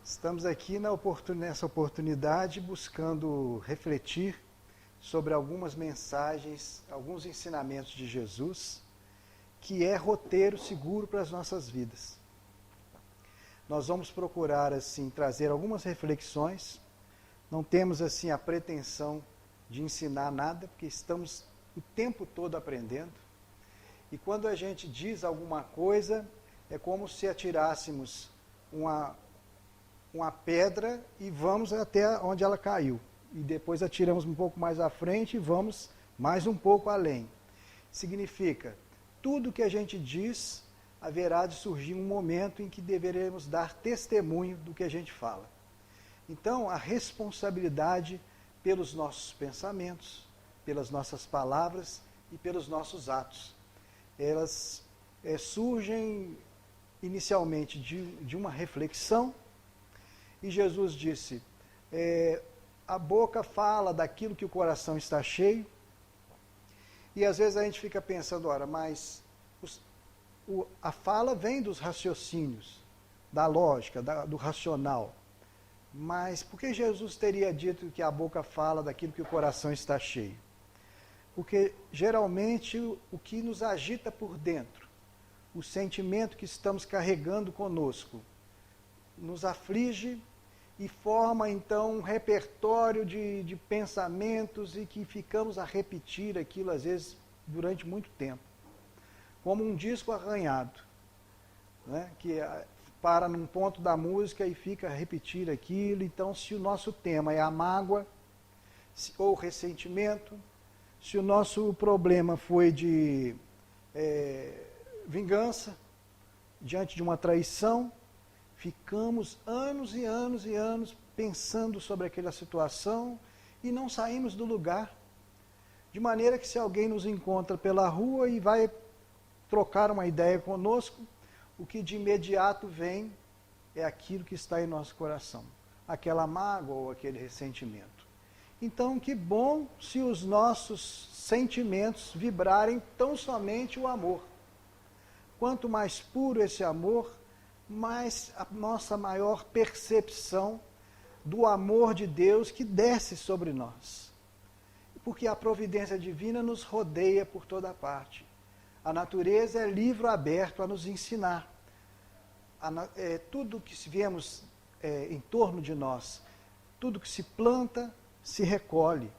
Estamos aqui nessa oportunidade buscando refletir sobre algumas mensagens, alguns ensinamentos de Jesus, que é roteiro seguro para as nossas vidas. Nós vamos procurar, assim, trazer algumas reflexões. Não temos, assim, a pretensão de ensinar nada, porque estamos o tempo todo aprendendo. E quando a gente diz alguma coisa, é como se atirássemos uma pedra e vamos até onde ela caiu. E depois atiramos um pouco mais à frente e vamos mais um pouco além. Significa, tudo que a gente diz, haverá de surgir um momento em que deveremos dar testemunho do que a gente fala. Então, a responsabilidade pelos nossos pensamentos, pelas nossas palavras e pelos nossos atos. Elas surgem inicialmente de uma reflexão, e Jesus disse, a boca fala daquilo que o coração está cheio, e às vezes a gente fica pensando, ora, mas a fala vem dos raciocínios, da lógica, do racional, mas por que Jesus teria dito que a boca fala daquilo que o coração está cheio? Porque geralmente o que nos agita por dentro, o sentimento que estamos carregando conosco, nos aflige e forma então um repertório de pensamentos e que ficamos a repetir aquilo às vezes durante muito tempo. Como um disco arranhado, né, que para num ponto da música e fica a repetir aquilo. Então, se o nosso tema é a mágoa ou ressentimento, se o nosso problema foi de vingança diante de uma traição, ficamos anos e anos e anos pensando sobre aquela situação e não saímos do lugar. De maneira que se alguém nos encontra pela rua e vai trocar uma ideia conosco, o que de imediato vem é aquilo que está em nosso coração, aquela mágoa ou aquele ressentimento. Então, que bom se os nossos sentimentos vibrarem tão somente o amor. Quanto mais puro esse amor, mais a nossa maior percepção do amor de Deus que desce sobre nós. Porque a providência divina nos rodeia por toda parte. A natureza é livro aberto a nos ensinar. Tudo que vemos em torno de nós, tudo que se planta, se recolhe.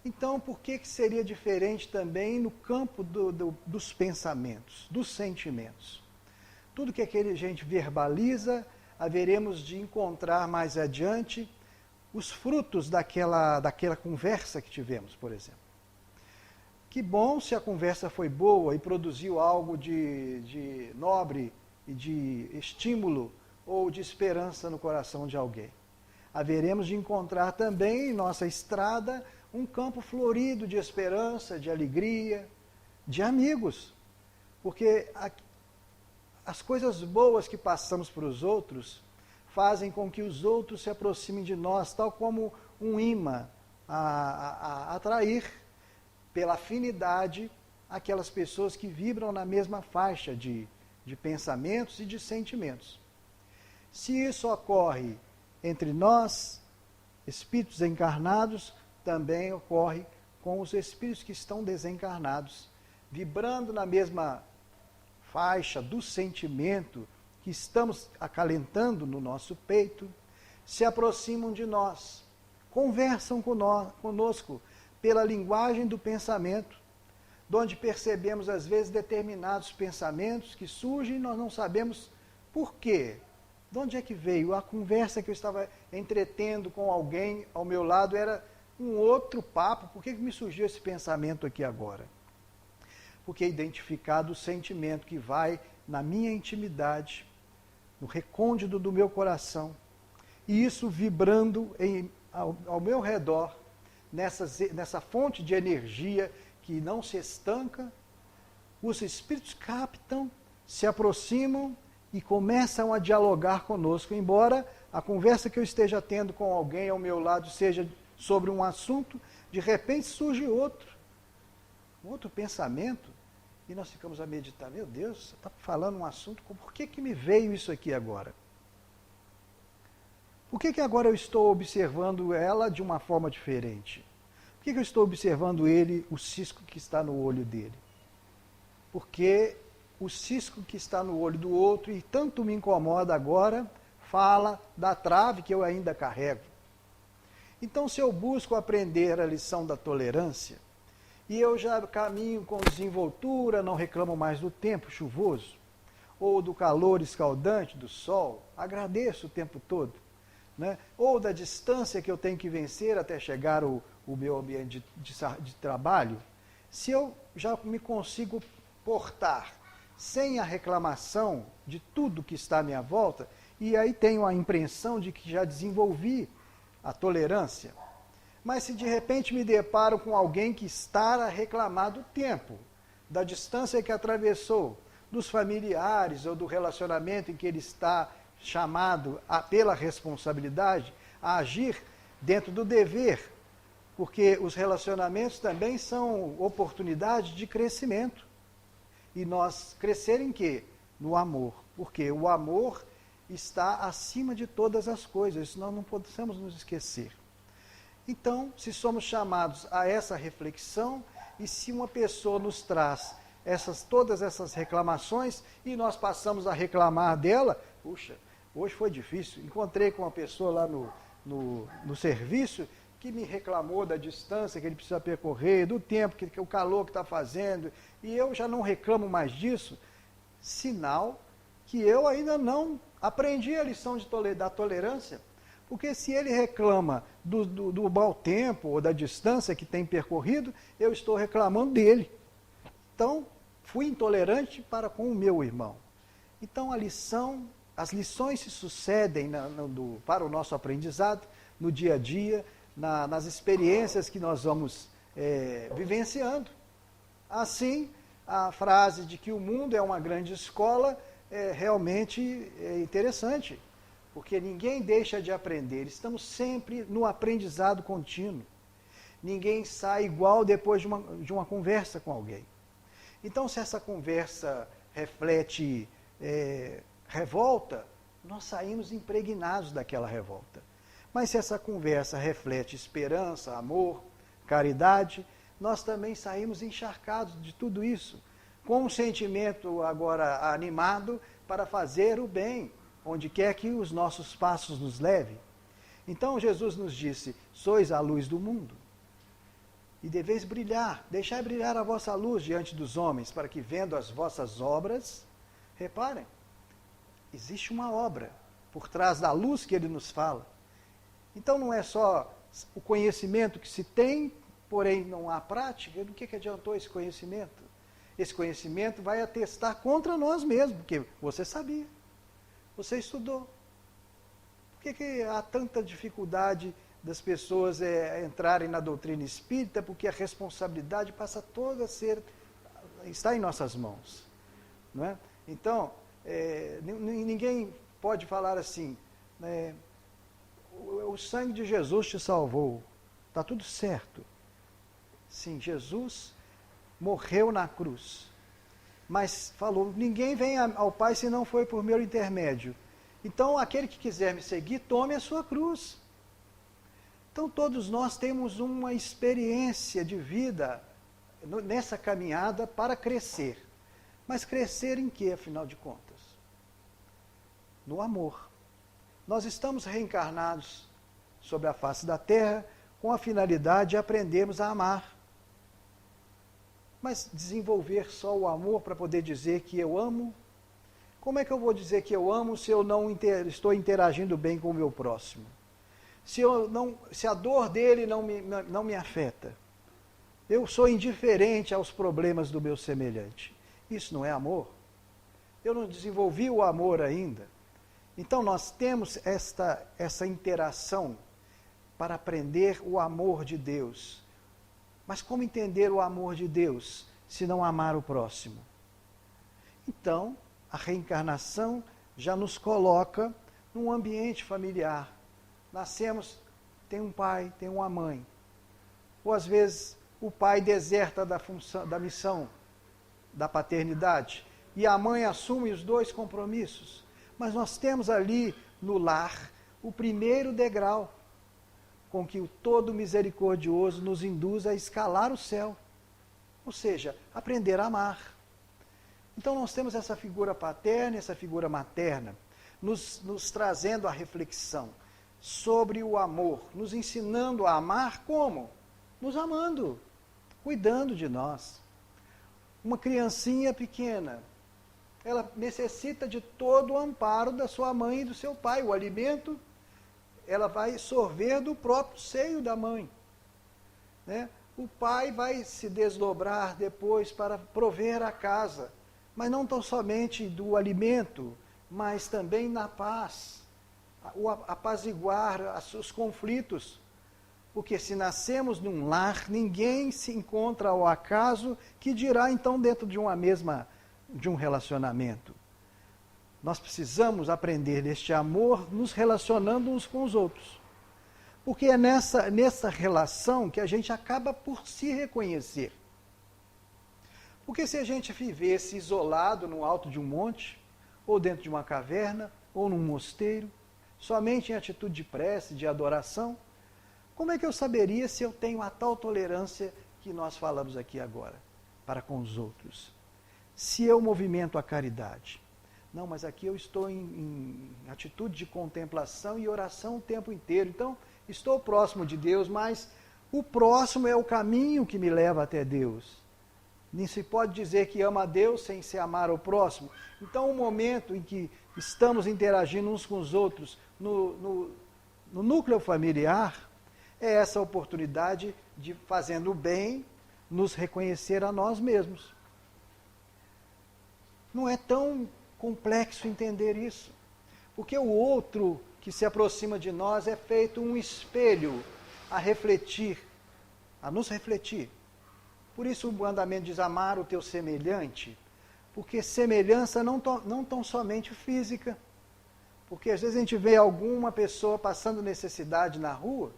Então, por que seria diferente também no campo dos pensamentos, dos sentimentos? Tudo que a gente verbaliza, haveremos de encontrar mais adiante os frutos daquela conversa que tivemos, por exemplo. Que bom se a conversa foi boa e produziu algo de nobre e de estímulo ou de esperança no coração de alguém. Haveremos de encontrar também em nossa estrada um campo florido de esperança, de alegria, de amigos. Porque as coisas boas que passamos para os outros fazem com que os outros se aproximem de nós, tal como um imã a atrair pela afinidade aquelas pessoas que vibram na mesma faixa de pensamentos e de sentimentos. Se isso ocorre entre nós, espíritos encarnados, também ocorre com os espíritos que estão desencarnados, vibrando na mesma faixa do sentimento que estamos acalentando no nosso peito, se aproximam de nós, conversam conosco pela linguagem do pensamento, onde percebemos às vezes determinados pensamentos que surgem e nós não sabemos por quê. De onde é que veio? A conversa que eu estava entretendo com alguém ao meu lado era um outro papo. Por que me surgiu esse pensamento aqui agora? Porque é identificado o sentimento que vai na minha intimidade, no recôndito do meu coração, e isso vibrando ao meu redor, nessa fonte de energia que não se estanca, os espíritos captam, se aproximam e começam a dialogar conosco, embora a conversa que eu esteja tendo com alguém ao meu lado seja sobre um assunto, de repente surge outro pensamento, e nós ficamos a meditar, meu Deus, você está falando um assunto, por que me veio isso aqui agora? Por que agora eu estou observando ela de uma forma diferente? Por que eu estou observando ele, o cisco que está no olho dele? Porque o cisco que está no olho do outro, e tanto me incomoda agora, fala da trave que eu ainda carrego. Então, se eu busco aprender a lição da tolerância, e eu já caminho com desenvoltura, não reclamo mais do tempo chuvoso, ou do calor escaldante do sol, agradeço o tempo todo, né? Ou da distância que eu tenho que vencer até chegar ao meu ambiente de trabalho, se eu já me consigo portar sem a reclamação de tudo que está à minha volta, e aí tenho a impressão de que já desenvolvi a tolerância. Mas se de repente me deparo com alguém que está a reclamar do tempo, da distância que atravessou, dos familiares ou do relacionamento em que ele está chamado pela responsabilidade a agir dentro do dever, porque os relacionamentos também são oportunidades de crescimento. E nós crescer em quê? No amor. Porque o amor está acima de todas as coisas, isso nós não podemos nos esquecer. Então, se somos chamados a essa reflexão, e se uma pessoa nos traz todas essas reclamações, e nós passamos a reclamar dela, puxa, hoje foi difícil, encontrei com uma pessoa lá no serviço, que me reclamou da distância que ele precisa percorrer, do tempo, o calor que está fazendo, e eu já não reclamo mais disso, sinal que eu ainda não aprendi a lição da tolerância. Porque se ele reclama do mau tempo ou da distância que tem percorrido, eu estou reclamando dele. Então, fui intolerante para com o meu irmão. Então, as lições se sucedem para o nosso aprendizado, no dia a dia, nas experiências que nós vamos vivenciando. Assim, a frase de que o mundo é uma grande escola é realmente interessante, porque ninguém deixa de aprender, estamos sempre no aprendizado contínuo. Ninguém sai igual depois de uma conversa com alguém. Então, se essa conversa reflete revolta, nós saímos impregnados daquela revolta. Mas se essa conversa reflete esperança, amor, caridade, nós também saímos encharcados de tudo isso, com um sentimento agora animado para fazer o bem, onde quer que os nossos passos nos levem. Então Jesus nos disse, sois a luz do mundo, e deveis brilhar, deixai brilhar a vossa luz diante dos homens, para que vendo as vossas obras, reparem, existe uma obra por trás da luz que ele nos fala. Então não é só o conhecimento que se tem, porém não há prática. Do que adiantou esse conhecimento? Esse conhecimento vai atestar contra nós mesmos, porque você sabia, você estudou. Por que há tanta dificuldade das pessoas entrarem na doutrina espírita? Porque a responsabilidade passa toda está em nossas mãos. Não é? Então, ninguém pode falar assim, o sangue de Jesus te salvou, está tudo certo. Sim, Jesus morreu na cruz, mas falou, ninguém vem ao Pai se não foi por meu intermédio. Então, aquele que quiser me seguir, tome a sua cruz. Então, todos nós temos uma experiência de vida nessa caminhada para crescer. Mas crescer em quê, afinal de contas? No amor. Nós estamos reencarnados sobre a face da Terra com a finalidade de aprendermos a amar. Mas desenvolver só o amor para poder dizer que eu amo? Como é que eu vou dizer que eu amo se eu não estou interagindo bem com o meu próximo? Se a dor dele não me afeta? Eu sou indiferente aos problemas do meu semelhante. Isso não é amor? Eu não desenvolvi o amor ainda. Então nós temos essa interação para aprender o amor de Deus. Mas como entender o amor de Deus se não amar o próximo? Então, a reencarnação já nos coloca num ambiente familiar. Nascemos, tem um pai, tem uma mãe. Ou às vezes o pai deserta da missão da paternidade e a mãe assume os dois compromissos. Mas nós temos ali no lar o primeiro degrau com que o todo misericordioso nos induz a escalar o céu. Ou seja, aprender a amar. Então nós temos essa figura paterna, essa figura materna, nos trazendo a reflexão sobre o amor, nos ensinando a amar como? Nos amando, cuidando de nós. Uma criancinha pequena, ela necessita de todo o amparo da sua mãe e do seu pai. O alimento, ela vai sorver do próprio seio da mãe, né? O pai vai se desdobrar depois para prover a casa, mas não tão somente do alimento, mas também na paz, o apaziguar os conflitos. Porque se nascemos num lar, ninguém se encontra ao acaso, que dirá então dentro de um relacionamento. Nós precisamos aprender deste amor nos relacionando uns com os outros. Porque é nessa relação que a gente acaba por se reconhecer. Porque se a gente vivesse isolado no alto de um monte, ou dentro de uma caverna, ou num mosteiro, somente em atitude de prece, de adoração, como é que eu saberia se eu tenho a tal tolerância que nós falamos aqui agora, para com os outros? Se eu movimento a caridade. Não, mas aqui eu estou em atitude de contemplação e oração o tempo inteiro. Então, estou próximo de Deus, mas o próximo é o caminho que me leva até Deus. Nem se pode dizer que ama a Deus sem se amar ao próximo. Então, o momento em que estamos interagindo uns com os outros no núcleo familiar, é essa oportunidade de, fazendo o bem, nos reconhecer a nós mesmos. Não é tão complexo entender isso, porque o outro que se aproxima de nós é feito um espelho a refletir, a nos refletir. Por isso o mandamento diz amar o teu semelhante, porque semelhança não tão somente física, porque às vezes a gente vê alguma pessoa passando necessidade na rua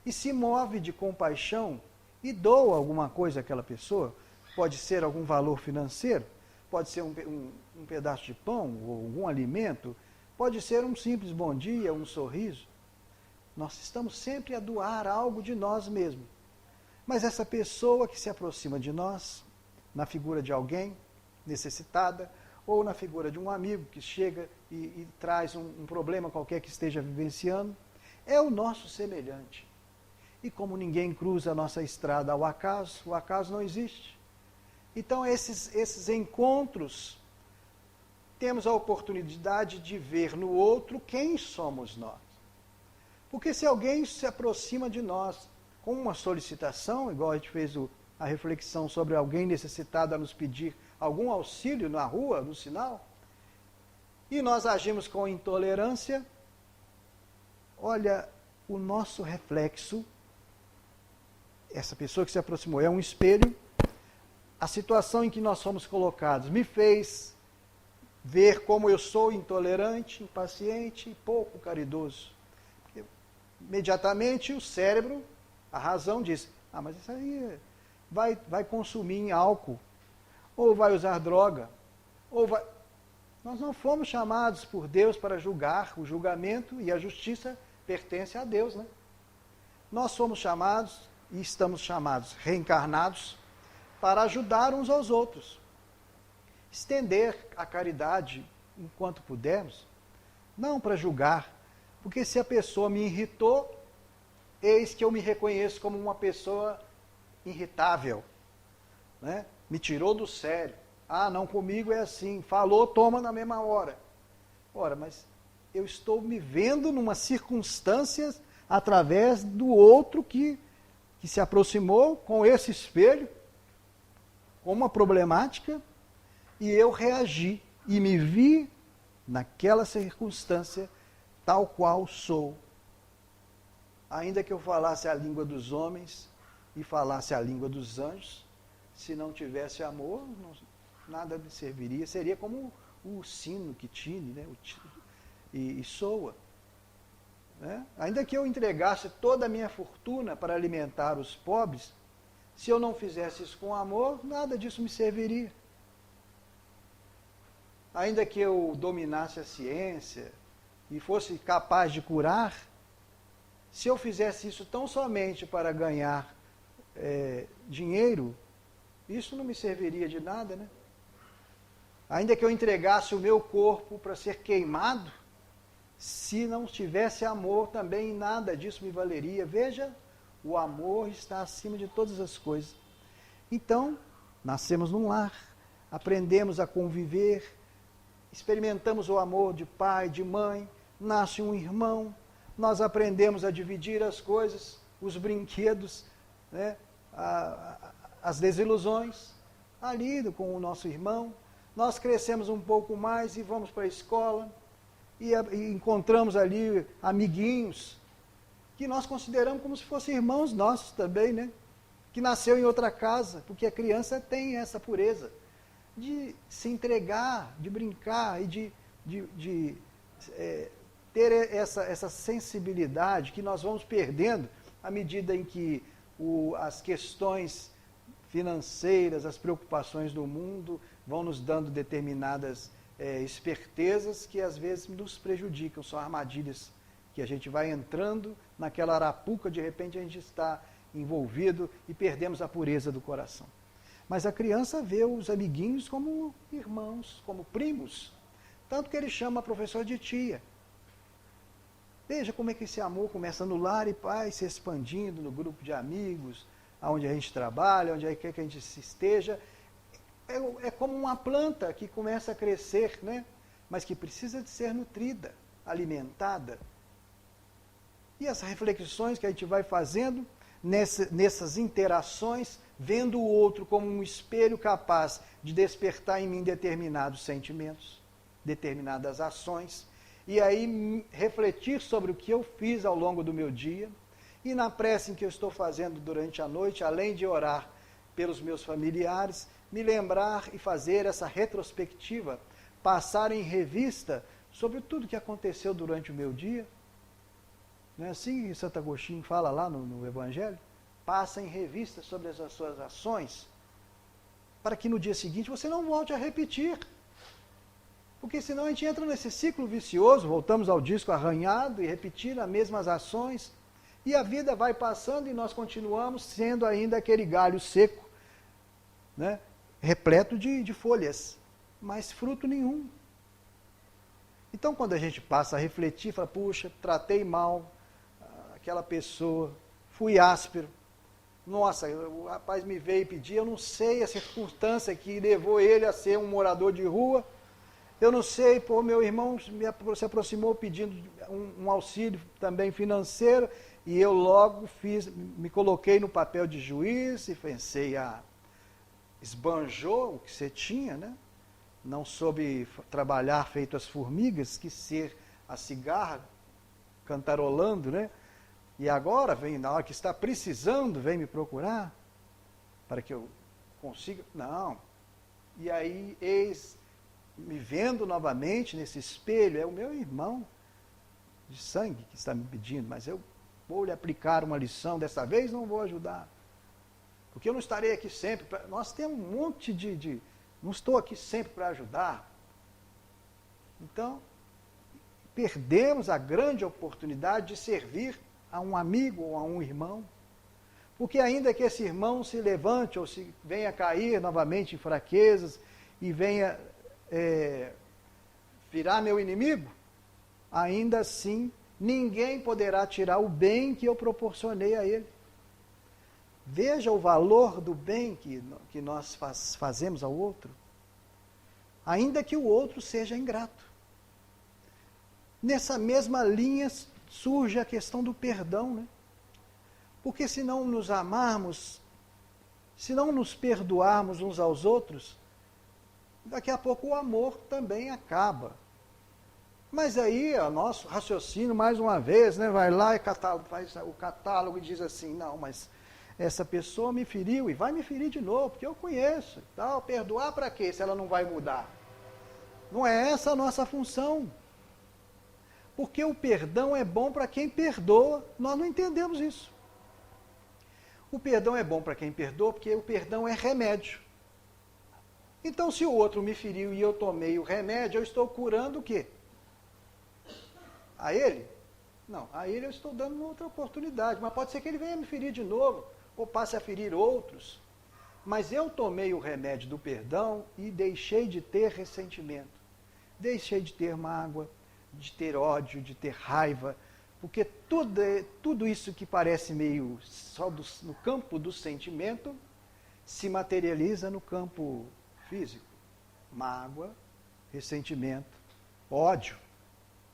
e se move de compaixão e doa alguma coisa àquela pessoa, pode ser algum valor financeiro, pode ser um pedaço de pão ou algum alimento, pode ser um simples bom dia, um sorriso. Nós estamos sempre a doar algo de nós mesmos. Mas essa pessoa que se aproxima de nós, na figura de alguém necessitada, ou na figura de um amigo que chega e traz um problema qualquer que esteja vivenciando, é o nosso semelhante. E como ninguém cruza a nossa estrada ao acaso, o acaso não existe. Então, esses encontros, temos a oportunidade de ver no outro quem somos nós. Porque se alguém se aproxima de nós com uma solicitação, igual a gente fez a reflexão sobre alguém necessitado a nos pedir algum auxílio na rua, no sinal, e nós agimos com intolerância, olha, o nosso reflexo, essa pessoa que se aproximou é um espelho. A situação em que nós fomos colocados me fez ver como eu sou intolerante, impaciente e pouco caridoso. Porque, imediatamente o cérebro, a razão diz, mas isso aí vai consumir álcool, ou vai usar droga, ou vai... Nós não fomos chamados por Deus para julgar, o julgamento e a justiça pertence a Deus, né? Nós somos chamados, e estamos chamados, reencarnados, para ajudar uns aos outros. Estender a caridade enquanto pudermos, não para julgar, porque se a pessoa me irritou, eis que eu me reconheço como uma pessoa irritável, né? Me tirou do sério. Não, comigo é assim, falou, toma na mesma hora. Ora, mas eu estou me vendo numa circunstância através do outro que se aproximou com esse espelho, com uma problemática, e eu reagi e me vi naquela circunstância tal qual sou. Ainda que eu falasse a língua dos homens e falasse a língua dos anjos, se não tivesse amor, nada me serviria. Seria como o sino que tine, né? E soa. Né? Ainda que eu entregasse toda a minha fortuna para alimentar os pobres, se eu não fizesse isso com amor, nada disso me serviria. Ainda que eu dominasse a ciência, e fosse capaz de curar, se eu fizesse isso tão somente para ganhar dinheiro, isso não me serviria de nada, né? Ainda que eu entregasse o meu corpo para ser queimado, se não tivesse amor, também nada disso me valeria. Veja, o amor está acima de todas as coisas. Então, nascemos num lar, aprendemos a conviver, experimentamos o amor de pai, de mãe, nasce um irmão, nós aprendemos a dividir as coisas, os brinquedos, né, as desilusões, ali com o nosso irmão. Nós crescemos um pouco mais e vamos para a escola e encontramos ali amiguinhos que nós consideramos como se fossem irmãos nossos também, né? Que nasceu em outra casa, porque a criança tem essa pureza de se entregar, de brincar e de ter essa sensibilidade que nós vamos perdendo à medida em que as questões financeiras, as preocupações do mundo vão nos dando determinadas espertezas que às vezes nos prejudicam, são armadilhas que a gente vai entrando naquela arapuca, de repente a gente está envolvido e perdemos a pureza do coração. Mas a criança vê os amiguinhos como irmãos, como primos, tanto que ele chama a professora de tia. Veja como é que esse amor começa no lar e vai se expandindo no grupo de amigos, onde a gente trabalha, onde quer que a gente esteja. É como uma planta que começa a crescer, né? Mas que precisa de ser nutrida, alimentada. E as reflexões que a gente vai fazendo nessas interações, vendo o outro como um espelho capaz de despertar em mim determinados sentimentos, determinadas ações, e aí refletir sobre o que eu fiz ao longo do meu dia, e na prece que eu estou fazendo durante a noite, além de orar pelos meus familiares, me lembrar e fazer essa retrospectiva, passar em revista sobre tudo que aconteceu durante o meu dia. Não é assim que Santo Agostinho fala lá no Evangelho? Passa em revista sobre as suas ações, para que no dia seguinte você não volte a repetir. Porque senão a gente entra nesse ciclo vicioso, voltamos ao disco arranhado e repetir as mesmas ações, e a vida vai passando e nós continuamos sendo ainda aquele galho seco, né, repleto de folhas, mas fruto nenhum. Então quando a gente passa a refletir, fala, puxa, tratei mal aquela pessoa, fui áspero, nossa, o rapaz me veio pedir, eu não sei a circunstância que levou ele a ser um morador de rua, eu não sei, pô, meu irmão se aproximou pedindo um auxílio também financeiro, e eu logo me coloquei no papel de juiz e pensei, esbanjou o que você tinha, né? Não soube trabalhar feito as formigas, quis ser a cigarra, cantarolando, né? E agora, na hora que está precisando, vem me procurar, para que eu consiga... Não. E aí, me vendo novamente nesse espelho, é o meu irmão de sangue que está me pedindo, mas eu vou lhe aplicar uma lição, dessa vez não vou ajudar. Porque eu não estarei aqui sempre, nós temos um monte não estou aqui sempre para ajudar. Então, perdemos a grande oportunidade de servir a um amigo ou a um irmão, porque ainda que esse irmão se levante ou se venha a cair novamente em fraquezas e venha virar meu inimigo, ainda assim ninguém poderá tirar o bem que eu proporcionei a ele. Veja o valor do bem que nós fazemos ao outro, ainda que o outro seja ingrato. Nessa mesma linha surge a questão do perdão, né? Porque se não nos amarmos, se não nos perdoarmos uns aos outros, daqui a pouco o amor também acaba. Mas aí o nosso raciocínio, mais uma vez, né, vai lá e faz o catálogo e diz assim, não, mas essa pessoa me feriu e vai me ferir de novo, porque eu conheço. Tal, perdoar para quê, se ela não vai mudar? Não é essa a nossa função. Porque o perdão é bom para quem perdoa, nós não entendemos isso. O perdão é bom para quem perdoa, porque o perdão é remédio. Então, se o outro me feriu e eu tomei o remédio, eu estou curando o quê? A ele? Não, a ele eu estou dando uma outra oportunidade, mas pode ser que ele venha me ferir de novo, ou passe a ferir outros. Mas eu tomei o remédio do perdão e deixei de ter ressentimento, deixei de ter mágoa, de ter ódio, de ter raiva, porque tudo isso que parece meio só no campo do sentimento se materializa no campo físico. Mágoa, ressentimento, ódio,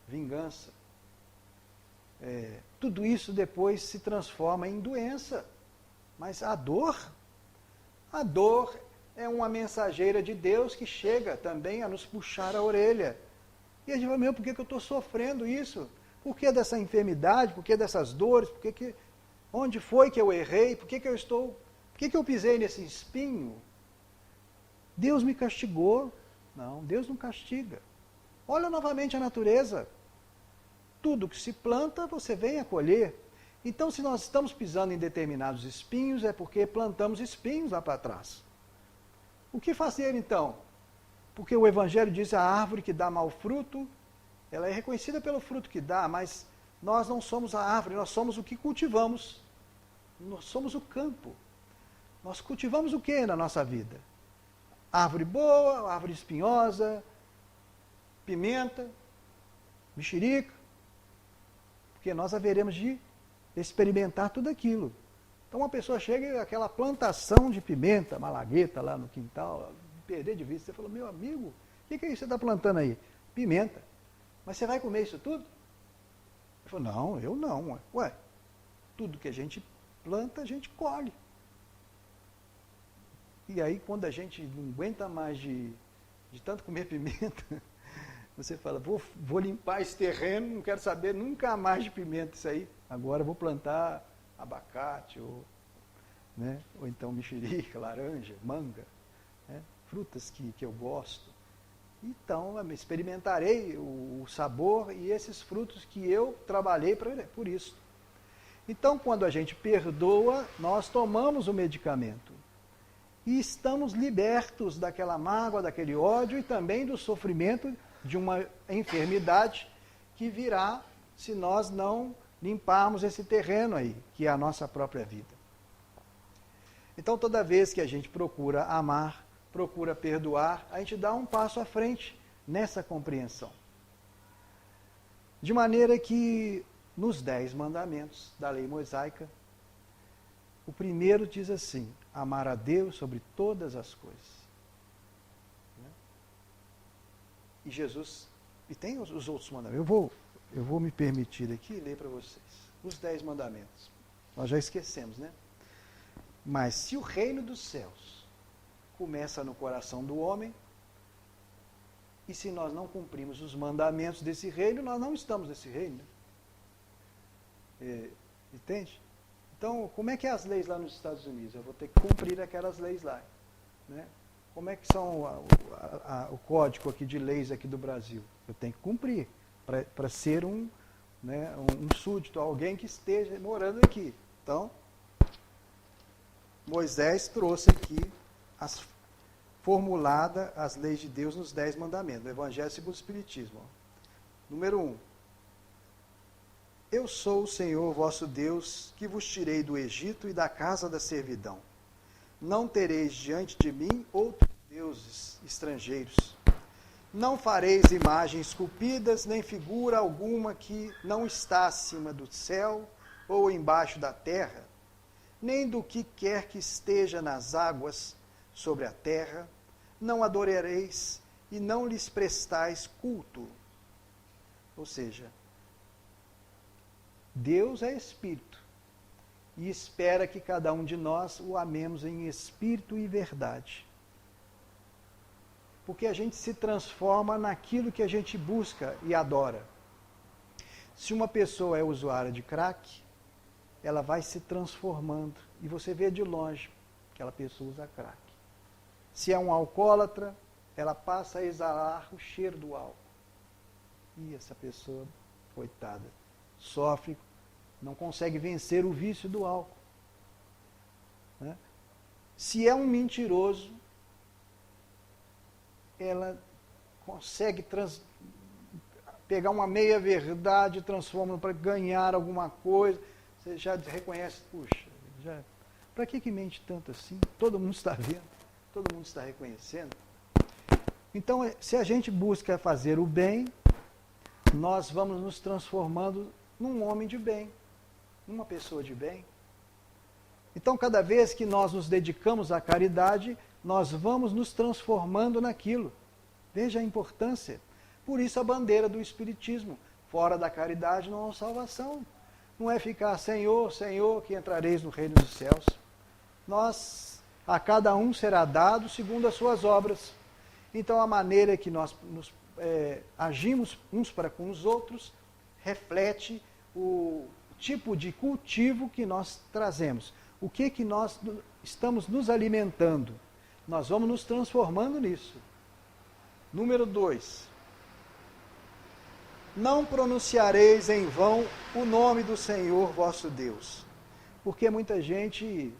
vingança. Tudo isso depois se transforma em doença. Mas a dor é uma mensageira de Deus que chega também a nos puxar a orelha. E a gente fala, por que eu estou sofrendo isso? Por que dessa enfermidade? Por que dessas dores? Onde foi que eu errei? Por que eu pisei nesse espinho? Deus me castigou. Não, Deus não castiga. Olha novamente a natureza. Tudo que se planta, você vem a colher. Então, se nós estamos pisando em determinados espinhos, é porque plantamos espinhos lá para trás. O que fazer então? Porque o Evangelho diz a árvore que dá mau fruto, ela é reconhecida pelo fruto que dá, mas nós não somos a árvore, nós somos o que cultivamos. Nós somos o campo. Nós cultivamos o que na nossa vida? Árvore boa, árvore espinhosa, pimenta, mexerica, porque nós haveremos de experimentar tudo aquilo. Então uma pessoa chega e aquela plantação de pimenta, malagueta lá no quintal, perder de vista, você falou, meu amigo, o que é isso que você está plantando aí? Pimenta. Mas você vai comer isso tudo? Ele falou, não, eu não. Ué, tudo que a gente planta, a gente colhe. E aí, quando a gente não aguenta mais de tanto comer pimenta, você fala, vou limpar esse terreno, não quero saber nunca mais de pimenta isso aí. Agora vou plantar abacate, ou então mexerica, laranja, manga, né? Frutas que eu gosto. Então, eu experimentarei o sabor e esses frutos que eu trabalhei por isso. Então, quando a gente perdoa, nós tomamos o medicamento. E estamos libertos daquela mágoa, daquele ódio e também do sofrimento de uma enfermidade que virá se nós não limparmos esse terreno aí, que é a nossa própria vida. Então, toda vez que a gente procura amar, procura perdoar, a gente dá um passo à frente nessa compreensão. De maneira que, nos 10 mandamentos da lei mosaica, o primeiro diz assim, amar a Deus sobre todas as coisas. E Jesus, e tem os outros mandamentos, eu vou me permitir aqui ler para vocês, os 10 mandamentos. Nós já esquecemos, né? Mas se o reino dos céus começa no coração do homem, e se nós não cumprimos os mandamentos desse reino, nós não estamos nesse reino. Entende? Então, como é que é as leis lá nos Estados Unidos? Eu vou ter que cumprir aquelas leis lá. Né? Como é que são o código aqui de leis aqui do Brasil? Eu tenho que cumprir para ser um súdito, alguém que esteja morando aqui. Então, Moisés trouxe aqui formulada as leis de Deus nos 10 mandamentos, do Evangelho segundo o Espiritismo. Número 1. Eu sou o Senhor vosso Deus, que vos tirei do Egito e da casa da servidão. Não tereis diante de mim outros deuses estrangeiros. Não fareis imagens esculpidas, nem figura alguma que não está acima do céu ou embaixo da terra, nem do que quer que esteja nas águas sobre a terra. Não adorareis e não lhes prestais culto. Ou seja, Deus é Espírito e espera que cada um de nós o amemos em espírito e verdade. Porque a gente se transforma naquilo que a gente busca e adora. Se uma pessoa é usuária de crack, ela vai se transformando e você vê de longe que aquela pessoa usa crack. Se é um alcoólatra, ela passa a exalar o cheiro do álcool. E essa pessoa, coitada, sofre, não consegue vencer o vício do álcool. Né? Se é um mentiroso, ela consegue pegar uma meia verdade e transforma para ganhar alguma coisa. Você já reconhece, puxa, para que mente tanto assim? Todo mundo está vendo, todo mundo está reconhecendo. Então, se a gente busca fazer o bem, nós vamos nos transformando num homem de bem, numa pessoa de bem. Então, cada vez que nós nos dedicamos à caridade, nós vamos nos transformando naquilo. Veja a importância. Por isso a bandeira do Espiritismo. Fora da caridade não há salvação. Não é ficar, Senhor, Senhor, que entrareis no reino dos céus. A cada um será dado segundo as suas obras. Então, a maneira que nós agimos uns para com os outros reflete o tipo de cultivo que nós trazemos. O que nós estamos nos alimentando? Nós vamos nos transformando nisso. Número 2. Não pronunciareis em vão o nome do Senhor vosso Deus. Porque muita gente,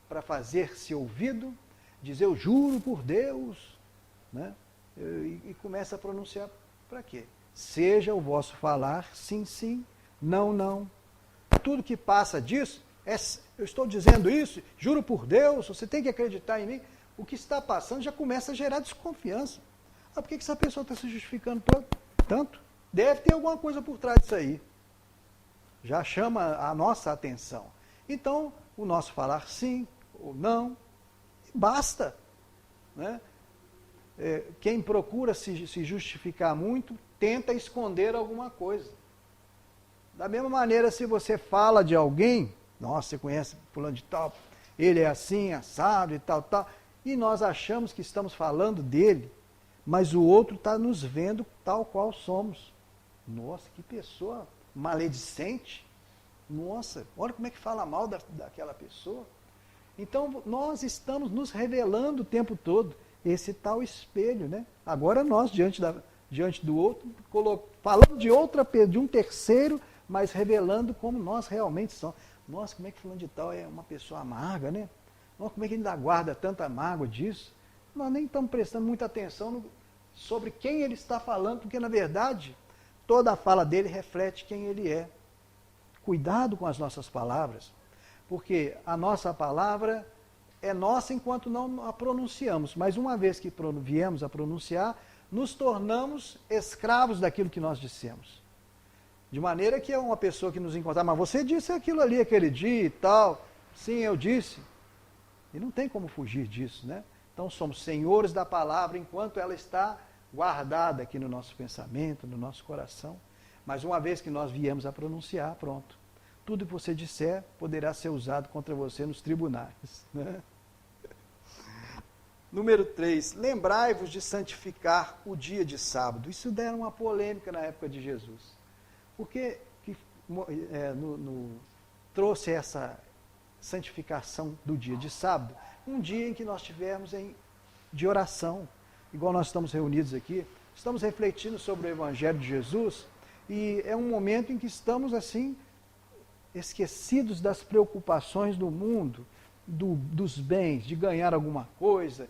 para fazer-se ouvido, diz, eu juro por Deus, né? E começa a pronunciar para quê? Seja o vosso falar sim, sim, não, não. Tudo que passa disso, eu estou dizendo isso, juro por Deus, você tem que acreditar em mim. O que está passando já começa a gerar desconfiança. Por que essa pessoa está se justificando tanto? Deve ter alguma coisa por trás disso aí. Já chama a nossa atenção. Então, o nosso falar sim ou não, basta. Né? Quem procura se justificar muito, tenta esconder alguma coisa. Da mesma maneira, se você fala de alguém, nossa, você conhece fulano de tal, ele é assim, assado e tal, tal, e nós achamos que estamos falando dele, mas o outro está nos vendo tal qual somos. Nossa, que pessoa maledicente. Nossa, olha como é que fala mal daquela pessoa. Então, nós estamos nos revelando o tempo todo. Esse tal espelho, né? Agora nós, diante do outro, falando de um terceiro, mas revelando como nós realmente somos. Nossa, como é que fulano de tal é uma pessoa amarga, né? Nossa, como é que ele ainda guarda tanta mágoa disso? Nós nem estamos prestando muita atenção sobre quem ele está falando, porque, na verdade, toda a fala dele reflete quem ele é. Cuidado com as nossas palavras, porque a nossa palavra é nossa enquanto não a pronunciamos, mas uma vez que viemos a pronunciar, nos tornamos escravos daquilo que nós dissemos. De maneira que é uma pessoa que nos encontrar, mas você disse aquilo ali aquele dia e tal. Sim, eu disse. E não tem como fugir disso, né? Então somos senhores da palavra enquanto ela está guardada aqui no nosso pensamento, no nosso coração. Mas uma vez que nós viemos a pronunciar, pronto. Tudo que você disser poderá ser usado contra você nos tribunais. Né? Número 3, lembrai-vos de santificar o dia de sábado. Isso deram uma polêmica na época de Jesus. Por que trouxe essa santificação do dia de sábado? Um dia em que nós tivemos de oração, igual nós estamos reunidos aqui, estamos refletindo sobre o Evangelho de Jesus, e é um momento em que estamos assim, esquecidos das preocupações do mundo, dos bens, de ganhar alguma coisa,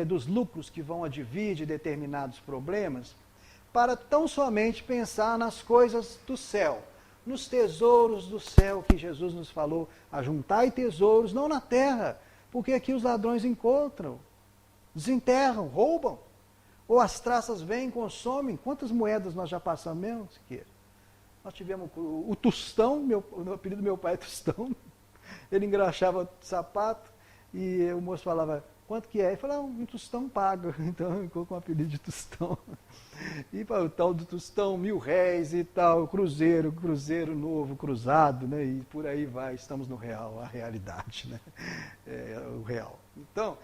dos lucros que vão advir de determinados problemas, para tão somente pensar nas coisas do céu, nos tesouros do céu que Jesus nos falou, ajuntai tesouros, não na terra, porque aqui os ladrões encontram, desenterram, roubam, ou as traças vêm e consomem. Quantas moedas nós já passamos mesmo, Siqueira? Nós tivemos o Tostão, o apelido do meu pai é Tostão, ele engraxava sapato, e o moço falava, quanto que é? Ele falava, um tostão paga, então ficou com o apelido de Tostão. E para o tal do Tostão, R$1.000 e tal, cruzeiro novo, cruzado, né? E por aí vai, estamos no real, a realidade, né? O real. Então,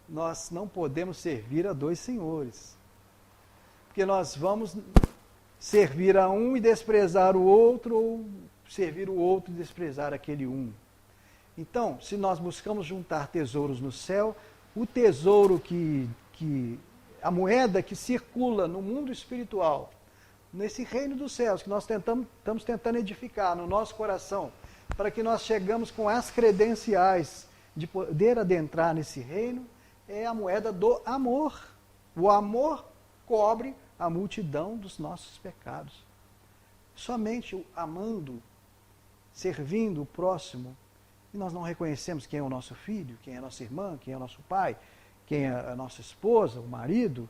nós não podemos servir a dois senhores, porque nós vamos servir a um e desprezar o outro, ou servir o outro e desprezar aquele um. Então, se nós buscamos juntar tesouros no céu, o tesouro a moeda que circula no mundo espiritual, nesse reino dos céus, que nós estamos tentando edificar no nosso coração, para que nós chegamos com as credenciais de poder adentrar nesse reino, é a moeda do amor. O amor cobre a multidão dos nossos pecados. Somente amando, servindo o próximo, e nós não reconhecemos quem é o nosso filho, quem é a nossa irmã, quem é o nosso pai, quem é a nossa esposa, o marido,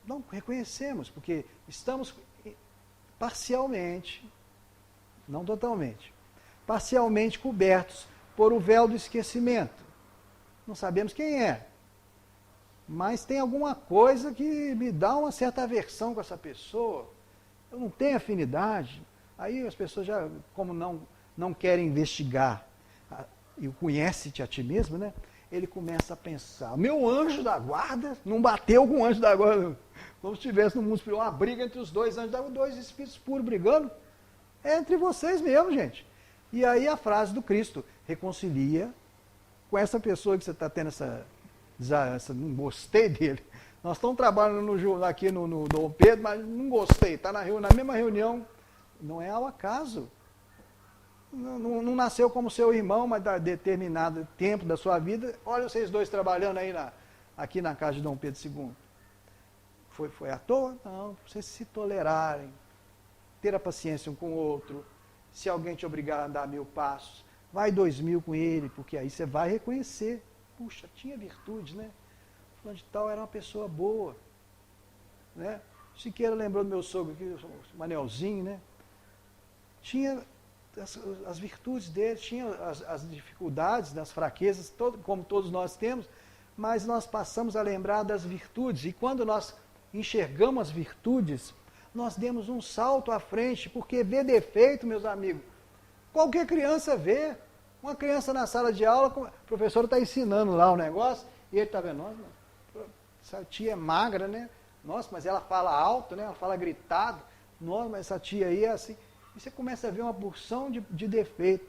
não reconhecemos, porque estamos parcialmente, não totalmente, parcialmente cobertos por o véu do esquecimento. Não sabemos quem é, mas tem alguma coisa que me dá uma certa aversão com essa pessoa, eu não tenho afinidade. Aí as pessoas já, como não querem investigar, e conhece-te a ti mesmo, né? Ele começa a pensar, meu anjo da guarda não bateu com o anjo da guarda, como se tivesse no mundo espiritual uma briga entre os dois anjos da guarda, dois espíritos puros brigando. É entre vocês mesmo, gente. E aí a frase do Cristo, reconcilia com essa pessoa que você está tendo essa não gostei dele. Nós estamos trabalhando aqui no Dom Pedro, mas não gostei, está na mesma reunião. Não é ao acaso. Não nasceu como seu irmão, mas a determinado tempo da sua vida, olha vocês dois trabalhando aí aqui na casa de Dom Pedro II. Foi à toa? Não, vocês se tolerarem, ter a paciência um com o outro. Se alguém te obrigar a andar 1000 passos, vai 2000 com ele, porque aí você vai reconhecer. Puxa, tinha virtudes, né? Fulano de tal era uma pessoa boa. Né? Siqueira lembrou do meu sogro aqui, o Manelzinho, né? Tinha as virtudes dele, tinha as dificuldades, as fraquezas, como todos nós temos, mas nós passamos a lembrar das virtudes. E quando nós enxergamos as virtudes, nós demos um salto à frente, porque ver defeito, meus amigos, qualquer criança vê. Uma criança na sala de aula, o professor está ensinando lá o negócio, e ele está vendo, nossa, essa tia é magra, né? Nossa, mas ela fala alto, né? Ela fala gritado. Nossa, mas essa tia aí é assim. E você começa a ver uma porção de defeito.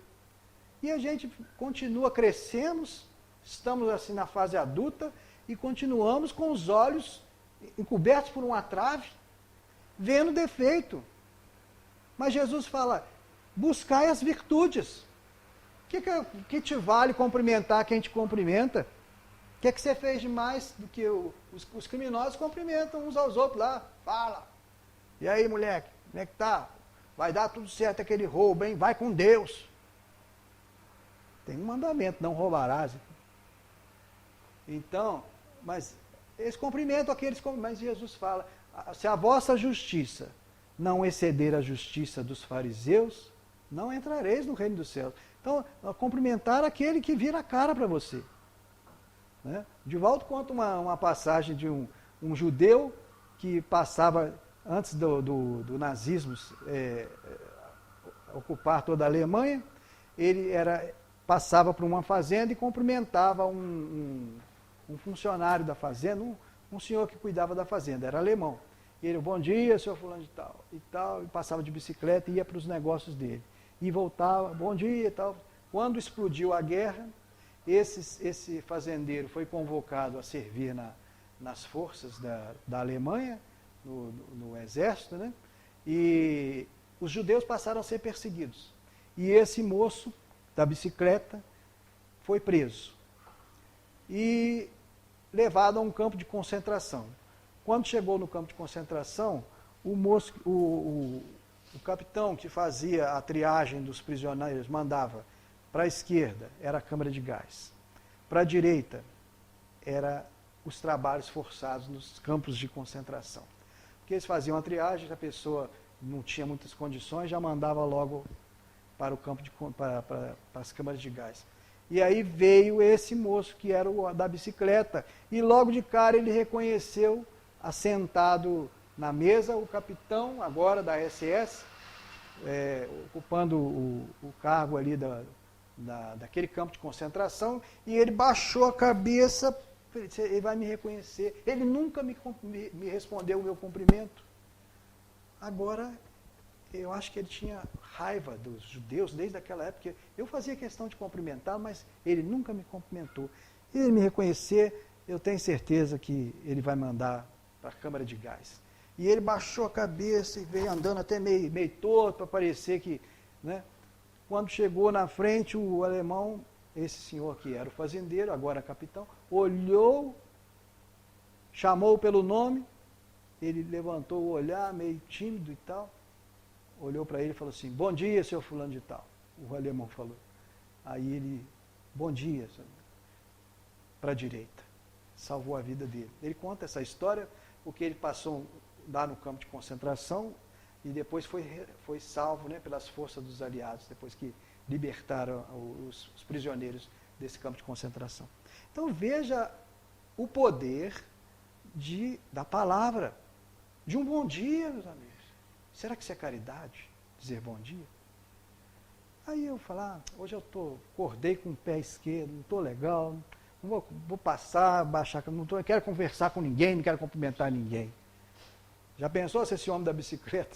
E a gente continua, crescemos, estamos assim na fase adulta, e continuamos com os olhos encobertos por uma trave, vendo defeito. Mas Jesus fala, buscai as virtudes. O que te vale cumprimentar quem te cumprimenta? O que você fez de mais do que os criminosos cumprimentam uns aos outros lá? Fala. E aí, moleque, como é que tá? Vai dar tudo certo aquele roubo, hein? Vai com Deus. Tem um mandamento, não roubarás. Então, mas eles cumprimentam aqueles, mas Jesus fala, se a vossa justiça não exceder a justiça dos fariseus, não entrareis no reino dos céus. Então, cumprimentar aquele que vira a cara para você. Né? Divaldo conta uma passagem de um judeu que passava, antes do nazismo ocupar toda a Alemanha, ele passava por uma fazenda e cumprimentava um funcionário da fazenda, um senhor que cuidava da fazenda, era alemão. E ele, bom dia, senhor fulano de tal, e passava de bicicleta e ia para os negócios dele. E voltava, bom dia e tal. Quando explodiu a guerra, esse fazendeiro foi convocado a servir nas forças da Alemanha, no exército, né? E os judeus passaram a ser perseguidos. E esse moço da bicicleta foi preso e levado a um campo de concentração. Quando chegou no campo de concentração, o capitão que fazia a triagem dos prisioneiros mandava para a esquerda, era a câmara de gás. Para a direita, era os trabalhos forçados nos campos de concentração. Porque eles faziam a triagem, se a pessoa não tinha muitas condições, já mandava logo para o campo para as câmaras de gás. E aí veio esse moço que era o da bicicleta, e logo de cara ele reconheceu, assentado na mesa, o capitão agora da SS, ocupando o cargo ali daquele campo de concentração, e ele baixou a cabeça, ele vai me reconhecer. Ele nunca me respondeu o meu cumprimento. Agora, eu acho que ele tinha raiva dos judeus desde aquela época. Eu fazia questão de cumprimentar, mas ele nunca me cumprimentou. E ele me reconhecer, eu tenho certeza que ele vai mandar para a câmara de gás. E ele baixou a cabeça e veio andando até meio torto, para parecer que... Né? Quando chegou na frente, o alemão, esse senhor que era o fazendeiro, agora capitão, olhou, chamou pelo nome ele levantou o olhar, meio tímido e tal, olhou para ele e falou assim, bom dia, seu fulano de tal. O alemão falou. Aí ele, bom dia, para a direita. Salvou a vida dele. Ele conta essa história porque ele passou lá no campo de concentração e depois foi salvo, né, pelas forças dos aliados, depois que libertaram os prisioneiros desse campo de concentração. Então veja o poder da palavra, de um bom dia, meus amigos. Será que isso é caridade? Dizer bom dia? Aí eu falar, hoje eu acordei com o pé esquerdo, não estou legal, não vou passar, baixar, não quero conversar com ninguém, não quero cumprimentar ninguém. Já pensou se esse homem da bicicleta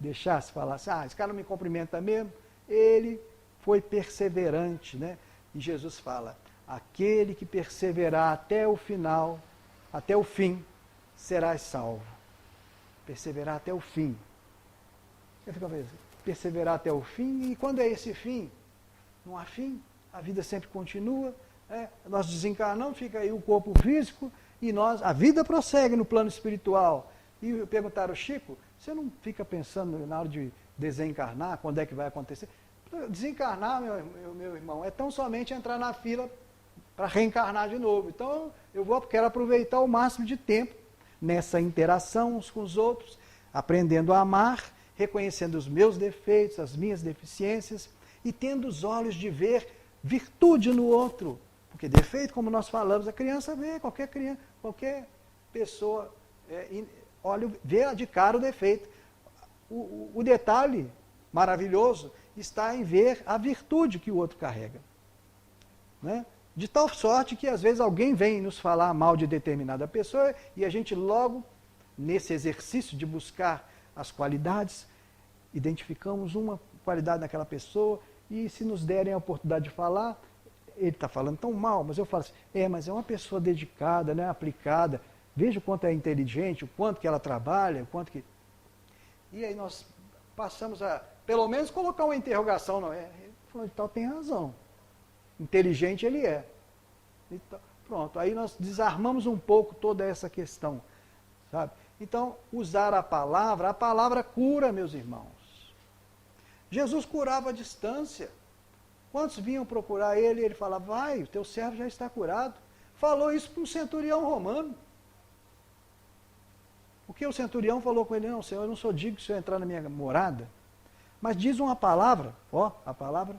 deixasse, falasse, esse cara não me cumprimenta mesmo? Ele foi perseverante, né? E Jesus fala, aquele que perseverar até o final, até o fim, serás salvo. Perseverar até o fim. Eu fico pensando, perseverar até o fim, e quando é esse fim? Não há fim, a vida sempre continua, nós desencarnamos, fica aí o corpo físico, e a vida prossegue no plano espiritual. E perguntaram, Chico, você não fica pensando na hora de desencarnar, quando é que vai acontecer? Desencarnar, meu irmão, é tão somente entrar na fila para reencarnar de novo. Então, quero aproveitar o máximo de tempo nessa interação uns com os outros, aprendendo a amar, reconhecendo os meus defeitos, as minhas deficiências, e tendo os olhos de ver virtude no outro. Porque defeito, como nós falamos, a criança vê, qualquer pessoa vê de cara o defeito. O detalhe maravilhoso está em ver a virtude que o outro carrega. Né? De tal sorte que às vezes alguém vem nos falar mal de determinada pessoa e a gente logo, nesse exercício de buscar as qualidades, identificamos uma qualidade naquela pessoa e se nos derem a oportunidade de falar, ele está falando tão mal, mas eu falo assim, mas é uma pessoa dedicada, né, aplicada, veja o quanto é inteligente, o quanto que ela trabalha, o quanto que... E aí nós passamos a, pelo menos, colocar uma interrogação, não é? Ele falou, então tem razão. Inteligente ele é. Então, pronto, aí nós desarmamos um pouco toda essa questão, sabe? Então, usar a palavra cura, meus irmãos. Jesus curava à distância. Quantos vinham procurar ele e ele falava, vai, o teu servo já está curado. Falou isso para um centurião romano. O que o centurião falou com ele? Não, Senhor, eu não sou digno de o Senhor entrar na minha morada. Mas diz uma palavra, a palavra,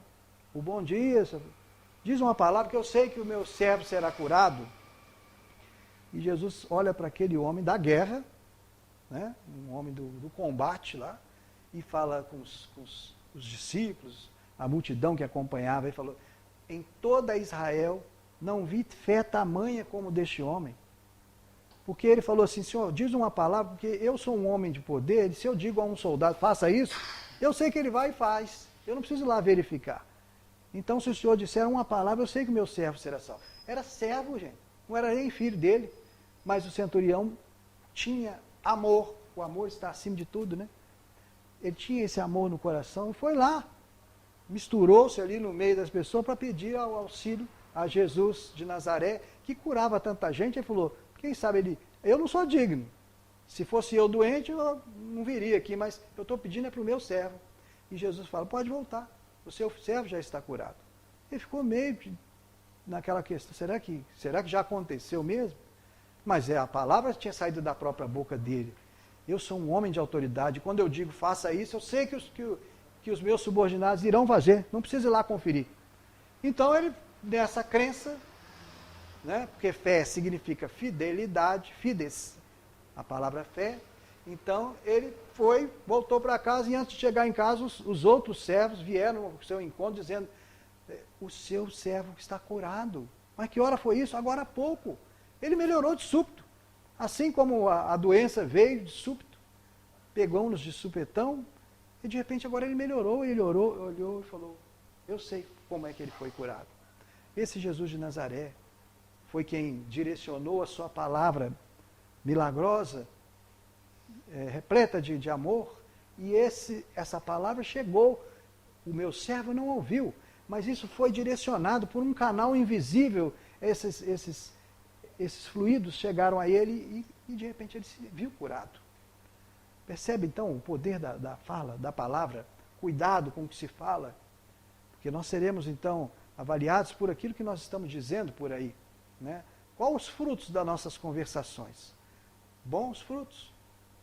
o bom dia, Senhor. Diz uma palavra que eu sei que o meu servo será curado. E Jesus olha para aquele homem da guerra, né, um homem do combate lá, e fala com os discípulos, a multidão que acompanhava, e falou, em toda Israel não vi fé tamanha como deste homem. Porque ele falou assim, Senhor, diz uma palavra, porque eu sou um homem de poder, e se eu digo a um soldado, faça isso, eu sei que ele vai e faz. Eu não preciso ir lá verificar. Então, se o Senhor disser uma palavra, eu sei que o meu servo será salvo. Era servo, gente. Não era nem filho dele. Mas o centurião tinha amor. O amor está acima de tudo, né? Ele tinha esse amor no coração e foi lá. Misturou-se ali no meio das pessoas para pedir ao auxílio a Jesus de Nazaré, que curava tanta gente. Ele falou, quem sabe eu não sou digno. Se fosse eu doente, eu não viria aqui, mas eu estou pedindo para o meu servo. E Jesus fala, pode voltar. O seu servo já está curado. Ele ficou meio naquela questão, será que já aconteceu mesmo? Mas a palavra tinha saído da própria boca dele. Eu sou um homem de autoridade, quando eu digo faça isso, eu sei que os meus subordinados irão fazer, não precisa ir lá conferir. Então ele, nessa crença, né, porque fé significa fidelidade, fides, a palavra fé, então ele voltou para casa e antes de chegar em casa, os outros servos vieram ao seu encontro dizendo, o seu servo está curado. Mas que hora foi isso? Agora há pouco. Ele melhorou de súbito. Assim como a doença veio de súbito, pegou-nos de supetão, e de repente agora ele melhorou, ele olhou e falou, eu sei como é que ele foi curado. Esse Jesus de Nazaré foi quem direcionou a sua palavra milagrosa, repleta de amor, e essa palavra chegou, o meu servo não ouviu, mas isso foi direcionado por um canal invisível, esses fluidos chegaram a ele e de repente ele se viu curado. Percebe então o poder da fala, da palavra? Cuidado com o que se fala, porque nós seremos então avaliados por aquilo que nós estamos dizendo por aí, né? Quais os frutos das nossas conversações? Bons frutos?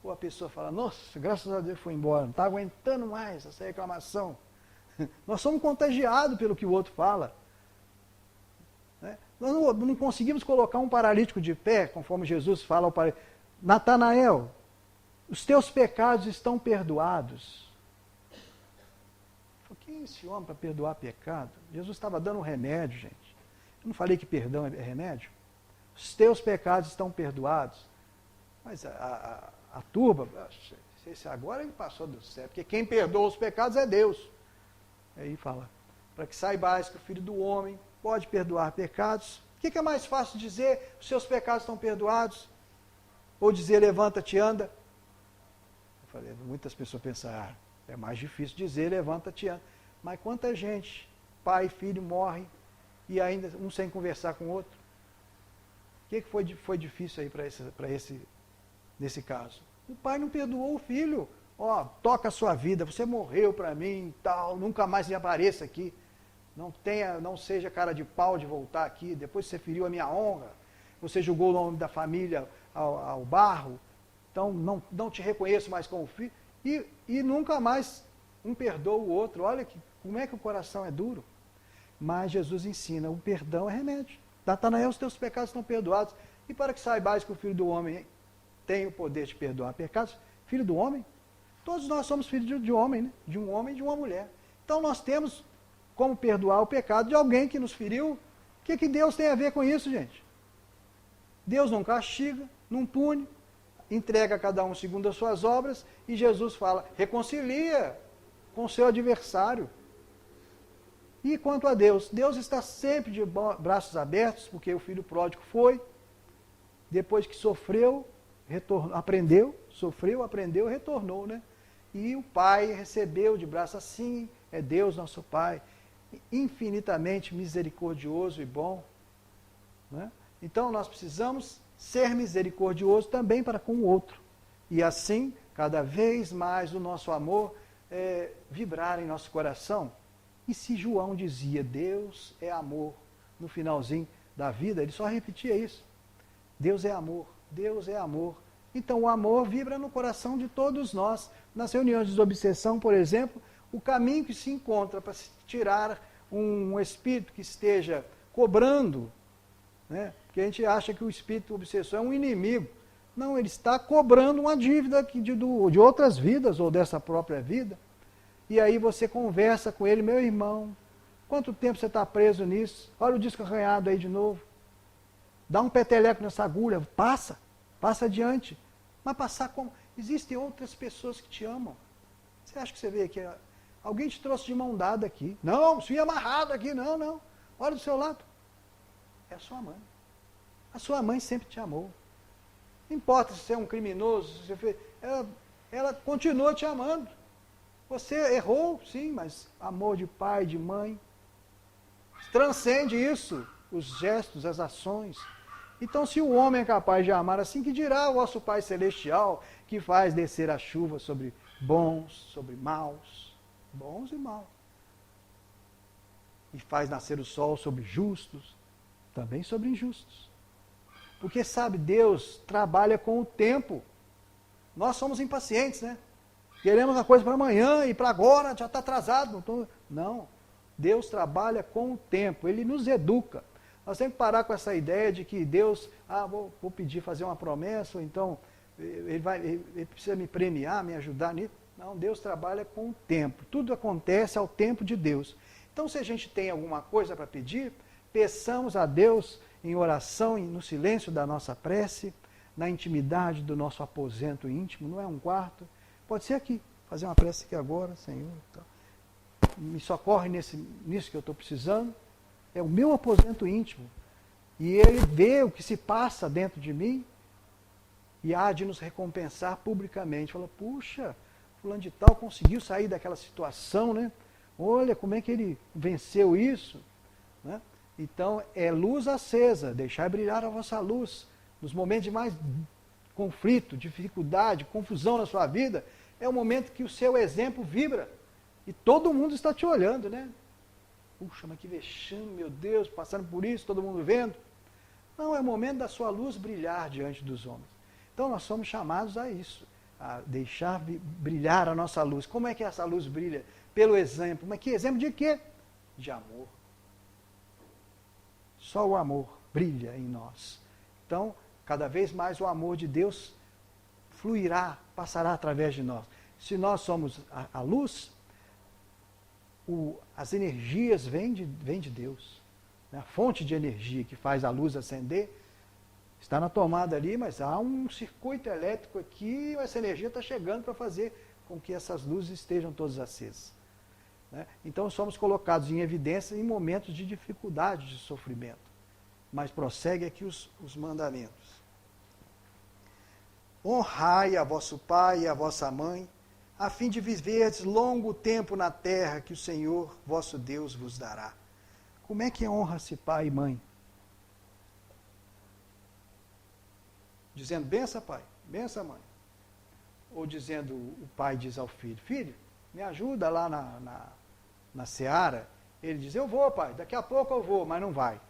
Ou a pessoa fala, nossa, graças a Deus foi embora, não está aguentando mais essa reclamação. Nós somos contagiados pelo que o outro fala. Né? Nós não conseguimos colocar um paralítico de pé, conforme Jesus fala ao paralítico. Natanael, os teus pecados estão perdoados. Quem é esse homem para perdoar pecado? Jesus estava dando um remédio, gente. Eu não falei que perdão é remédio? Os teus pecados estão perdoados. Mas a turba, esse agora ele passou do céu, porque quem perdoa os pecados é Deus. Aí fala, para que saibais que o Filho do Homem pode perdoar pecados. O que é mais fácil dizer? Os seus pecados estão perdoados? Ou dizer, levanta-te e anda? Eu falei, muitas pessoas pensam, é mais difícil dizer, levanta-te e anda. Mas quanta gente, pai e filho morre, e ainda um sem conversar com o outro. O que foi difícil aí nesse caso? O pai não perdoou o filho. Toca a sua vida, você morreu para mim, tal, nunca mais me apareça aqui. Não seja cara de pau de voltar aqui, depois você feriu a minha honra, você julgou o nome da família ao barro, então não te reconheço mais como filho. E nunca mais um perdoa o outro. Olha como é que o coração é duro. Mas Jesus ensina, o perdão é remédio. Natanael, os teus pecados estão perdoados. E para que saibais que o Filho do Homem tem o poder de perdoar pecados, Filho do Homem, todos nós somos filhos de homem, né? De um homem e de uma mulher. Então nós temos como perdoar o pecado de alguém que nos feriu. O que Deus tem a ver com isso, gente? Deus não castiga, não pune, entrega a cada um segundo as suas obras, e Jesus fala, reconcilia com o seu adversário. E quanto a Deus, Deus está sempre de braços abertos, porque o filho pródigo foi, depois que sofreu, aprendeu, retornou, né? E o Pai recebeu de braço assim, é Deus nosso Pai, infinitamente misericordioso e bom, né? Então nós precisamos ser misericordiosos também para com o outro. E assim, cada vez mais o nosso amor vibrar em nosso coração. E se João dizia, Deus é amor, no finalzinho da vida, ele só repetia isso. Deus é amor, Deus é amor. Então o amor vibra no coração de todos nós. Nas reuniões de desobsessão, por exemplo, o caminho que se encontra para se tirar um espírito que esteja cobrando, né? Porque a gente acha que o espírito obsessor é um inimigo. Não, ele está cobrando uma dívida de outras vidas ou dessa própria vida. E aí você conversa com ele, meu irmão, quanto tempo você está preso nisso? Olha o disco arranhado aí de novo. Dá um peteleco nessa agulha, passa adiante. Mas passar como? Existem outras pessoas que te amam. Você acha que você veio aqui, alguém te trouxe de mão dada aqui? Não, fui amarrado aqui, não. Olha do seu lado. É a sua mãe. A sua mãe sempre te amou. Não importa se você é um criminoso, ela continua te amando. Você errou, sim, mas amor de pai, de mãe, transcende isso, os gestos, as ações. Então, se o homem é capaz de amar assim, que dirá o vosso Pai Celestial, que faz descer a chuva sobre bons, sobre maus, bons e maus. E faz nascer o sol sobre justos, também sobre injustos. Porque, sabe, Deus trabalha com o tempo. Nós somos impacientes, né? Queremos uma coisa para amanhã e para agora, já está atrasado. Não, Deus trabalha com o tempo, Ele nos educa. Nós temos que parar com essa ideia de que Deus, vou pedir, fazer uma promessa, ou então ele precisa me premiar, me ajudar nisso. Não, Deus trabalha com o tempo, tudo acontece ao tempo de Deus. Então, se a gente tem alguma coisa para pedir, peçamos a Deus em oração, no silêncio da nossa prece, na intimidade do nosso aposento íntimo, não é um quarto, pode ser aqui, fazer uma prece aqui agora, Senhor. Então, me socorre nisso que eu estou precisando. É o meu aposento íntimo. E Ele vê o que se passa dentro de mim e há de nos recompensar publicamente. Fala, puxa, fulano de tal conseguiu sair daquela situação, né? Olha como é que ele venceu isso. Né? Então, é luz acesa, deixai brilhar a vossa luz. Nos momentos de mais conflito, dificuldade, confusão na sua vida, é o momento que o seu exemplo vibra. E todo mundo está te olhando, né? Puxa, mas que vexame, meu Deus, passando por isso, todo mundo vendo. Não, é o momento da sua luz brilhar diante dos homens. Então, nós somos chamados a isso, a deixar brilhar a nossa luz. Como é que essa luz brilha? Pelo exemplo. Mas que exemplo de quê? De amor. Só o amor brilha em nós. Então, cada vez mais o amor de Deus fluirá, passará através de nós. Se nós somos a luz, as energias vêm de Deus. A fonte de energia que faz a luz acender está na tomada ali, mas há um circuito elétrico aqui e essa energia está chegando para fazer com que essas luzes estejam todas acesas. Então somos colocados em evidência em momentos de dificuldade, de sofrimento. Mas prossegue aqui os mandamentos. Honrai a vosso pai e a vossa mãe, a fim de viverdes longo tempo na terra que o Senhor, vosso Deus, vos dará. Como é que honra-se pai e mãe? Dizendo, bença pai, bença mãe. Ou dizendo, o pai diz ao filho, filho, me ajuda lá na seara. Ele diz, eu vou pai, daqui a pouco eu vou, mas não vai.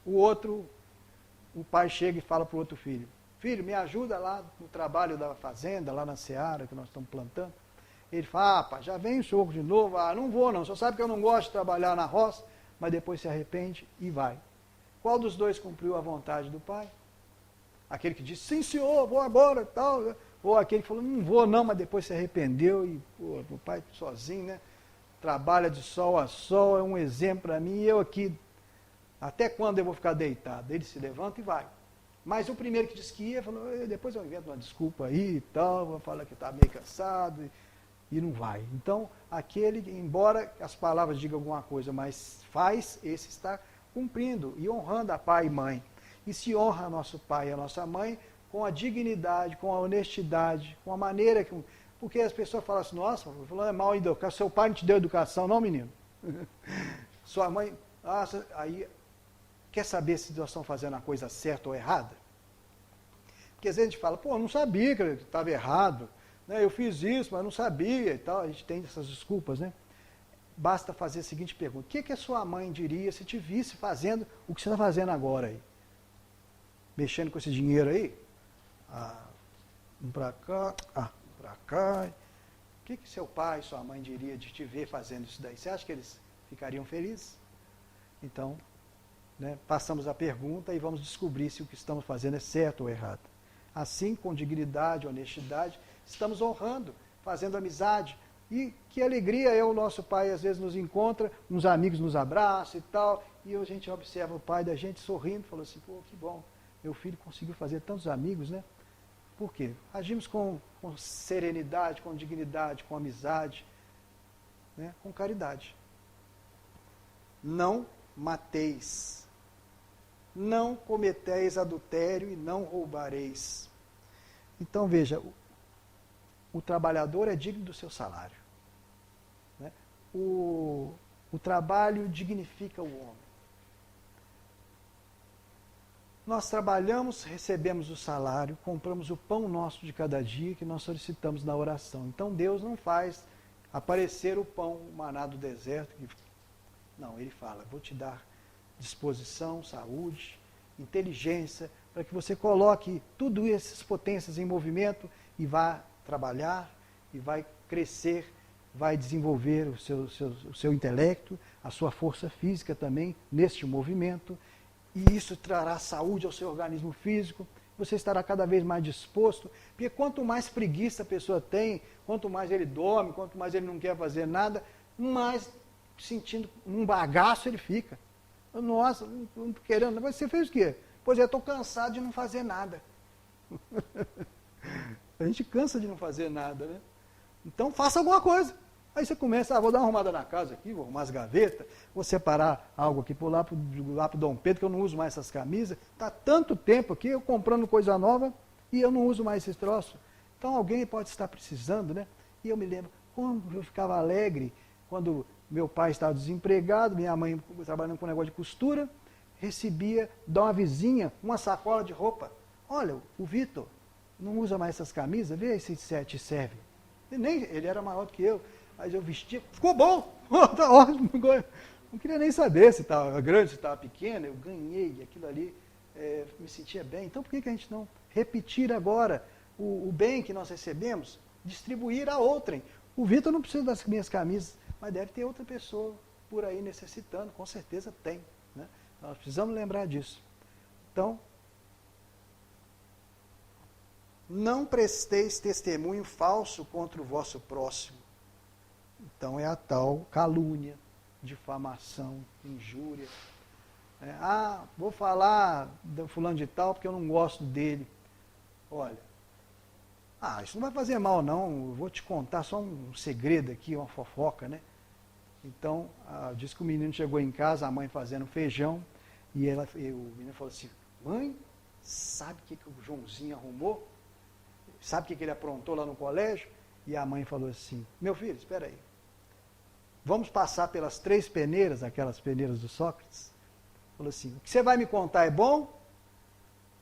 O pai chega e fala para o outro filho, filho, me ajuda lá no trabalho da fazenda, lá na seara que nós estamos plantando. Ele fala, pai, já vem o senhor de novo, não vou não, o senhor sabe que eu não gosto de trabalhar na roça, mas depois se arrepende e vai. Qual dos dois cumpriu a vontade do pai? Aquele que disse, sim senhor, vou agora e tal. Ou aquele que falou, não vou não, mas depois se arrependeu e o pai sozinho, né? Trabalha de sol a sol, é um exemplo para mim, e eu aqui, até quando eu vou ficar deitado? Ele se levanta e vai. Mas o primeiro que disse que ia, falou, depois eu invento uma desculpa aí e tal, vou falar que está meio cansado e não vai. Então, aquele, embora as palavras digam alguma coisa, mas faz, esse está cumprindo e honrando a pai e mãe. E se honra nosso pai e a nossa mãe com a dignidade, com a honestidade, com a maneira que... Porque as pessoas falam assim, nossa, fulano é mal educado, seu pai não te deu educação, não menino? Sua mãe, aí quer saber se nós estamos fazendo a coisa certa ou errada? Porque às vezes a gente fala, pô, não sabia que estava errado, né? Eu fiz isso, mas não sabia e tal, a gente tem essas desculpas, né? Basta fazer a seguinte pergunta, o que a sua mãe diria se te visse fazendo o que você está fazendo agora aí? Mexendo com esse dinheiro aí? Um para cá, um para cá. O que seu pai, sua mãe diria de te ver fazendo isso daí? Você acha que eles ficariam felizes? Então, né, passamos a pergunta e vamos descobrir se o que estamos fazendo é certo ou errado. Assim, com dignidade, honestidade, estamos honrando, fazendo amizade. E que alegria é o nosso pai, às vezes nos encontra, uns amigos nos abraçam e tal, e a gente observa o pai da gente sorrindo, falou assim, pô, que bom, meu filho conseguiu fazer tantos amigos, né? Por quê? Agimos com serenidade, com dignidade, com amizade, né? Com caridade. Não mateis. Não cometeis adultério e não roubareis. Então veja, o trabalhador é digno do seu salário. Né? O trabalho dignifica o homem. Nós trabalhamos, recebemos o salário, compramos o pão nosso de cada dia que nós solicitamos na oração. Então Deus não faz aparecer o pão, o maná do deserto. Não, Ele fala, vou te dar disposição, saúde, inteligência, para que você coloque tudo essas potências em movimento e vá trabalhar, e vai crescer, vai desenvolver o seu intelecto, a sua força física também neste movimento, e isso trará saúde ao seu organismo físico, você estará cada vez mais disposto, porque quanto mais preguiça a pessoa tem, quanto mais ele dorme, quanto mais ele não quer fazer nada, mais sentindo um bagaço ele fica. Nossa, não estou querendo, mas você fez o quê? Pois é, estou cansado de não fazer nada. A gente cansa de não fazer nada, né? Então faça alguma coisa. Aí você começa, vou dar uma arrumada na casa aqui, vou arrumar as gavetas, vou separar algo aqui, por lá para o Dom Pedro, que eu não uso mais essas camisas. Está tanto tempo aqui, eu comprando coisa nova, e eu não uso mais esses troços. Então alguém pode estar precisando, né? E eu me lembro, como eu ficava alegre quando meu pai estava desempregado, minha mãe trabalhando com um negócio de costura, recebia da uma vizinha uma sacola de roupa. Olha, o Vitor não usa mais essas camisas, vê se te serve. Ele era maior do que eu, mas eu vestia, ficou bom, tá ótimo. Não queria nem saber se estava grande, se estava pequena, eu ganhei aquilo ali, me sentia bem. Então por que a gente não repetir agora o bem que nós recebemos, distribuir a outrem? O Vitor não precisa das minhas camisas, mas deve ter outra pessoa por aí necessitando, com certeza tem. Né? Nós precisamos lembrar disso. Então, não presteis testemunho falso contra o vosso próximo. Então é a tal calúnia, difamação, injúria. Vou falar do fulano de tal porque eu não gosto dele. Olha, isso não vai fazer mal não, eu vou te contar só um segredo aqui, uma fofoca, né? Então, diz que o menino chegou em casa, a mãe fazendo feijão, e o menino falou assim, mãe, sabe o que o Joãozinho arrumou? Sabe o que ele aprontou lá no colégio? E a mãe falou assim, meu filho, espera aí, vamos passar pelas 3 peneiras, aquelas peneiras do Sócrates? Falou assim, o que você vai me contar é bom?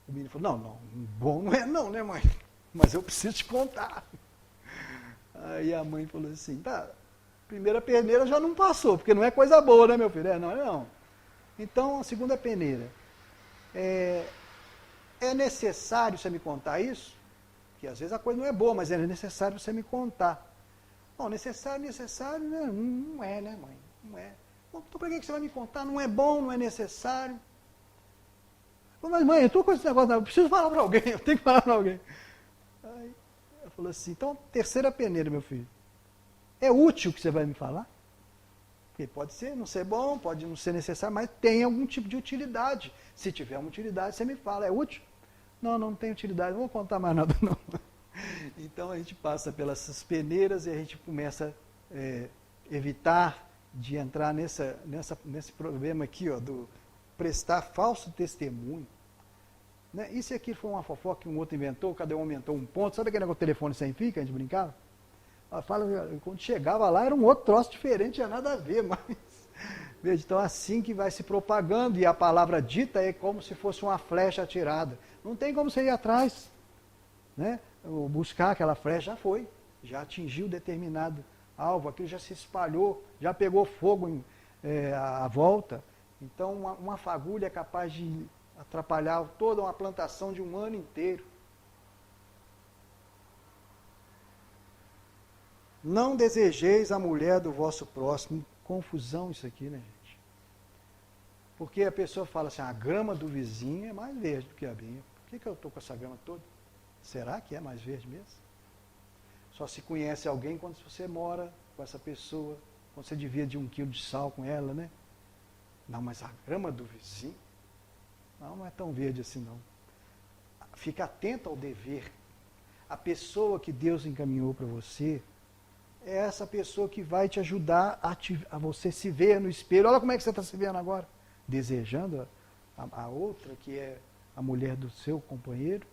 O menino falou, não, bom não é não, né mãe? Mas eu preciso te contar. Aí a mãe falou assim, tá, primeira peneira já não passou, porque não é coisa boa, né meu filho? Não. Então, a segunda peneira, é necessário você me contar isso? Porque às vezes a coisa não é boa, mas é necessário você me contar. Bom, necessário, né? Não é, né mãe? Não é. Bom, então para que você vai me contar? Não é bom, não é necessário. Mas mãe, eu estou com esse negócio, eu preciso falar para alguém, eu tenho que falar para alguém. Aí ela falou assim, então, terceira peneira, meu filho. É útil o que você vai me falar? Porque pode ser, não ser bom, pode não ser necessário, mas tem algum tipo de utilidade. Se tiver uma utilidade, você me fala, é útil? Não tem utilidade, não vou contar mais nada não. Então a gente passa pelas peneiras e a gente começa a evitar de entrar nesse problema aqui, do prestar falso testemunho. Né? Isso aqui foi uma fofoca que um outro inventou, cada um aumentou um ponto. Sabe aquele negócio de telefone sem fio que a gente brincava? Ela fala, quando chegava lá era um outro troço diferente, tinha nada a ver, mas... Veja, então assim que vai se propagando, e a palavra dita é como se fosse uma flecha atirada. Não tem como você ir atrás, né? Buscar aquela flecha, já atingiu determinado alvo, aquilo já se espalhou, já pegou fogo à volta. Então uma fagulha é capaz de atrapalhar toda uma plantação de um ano inteiro. Não desejeis a mulher do vosso próximo. Confusão isso aqui, né, gente? Porque a pessoa fala assim, a grama do vizinho é mais verde do que a minha. Por que eu estou com essa grama toda? Será que é mais verde mesmo? Só se conhece alguém quando você mora com essa pessoa, quando você divide 1 quilo de sal com ela, né? Não, mas a grama do vizinho, não é tão verde assim não. Fica atento ao dever. A pessoa que Deus encaminhou para você, é essa pessoa que vai te ajudar a você se ver no espelho. Olha como é que você está se vendo agora. Desejando a outra, que é a mulher do seu companheiro.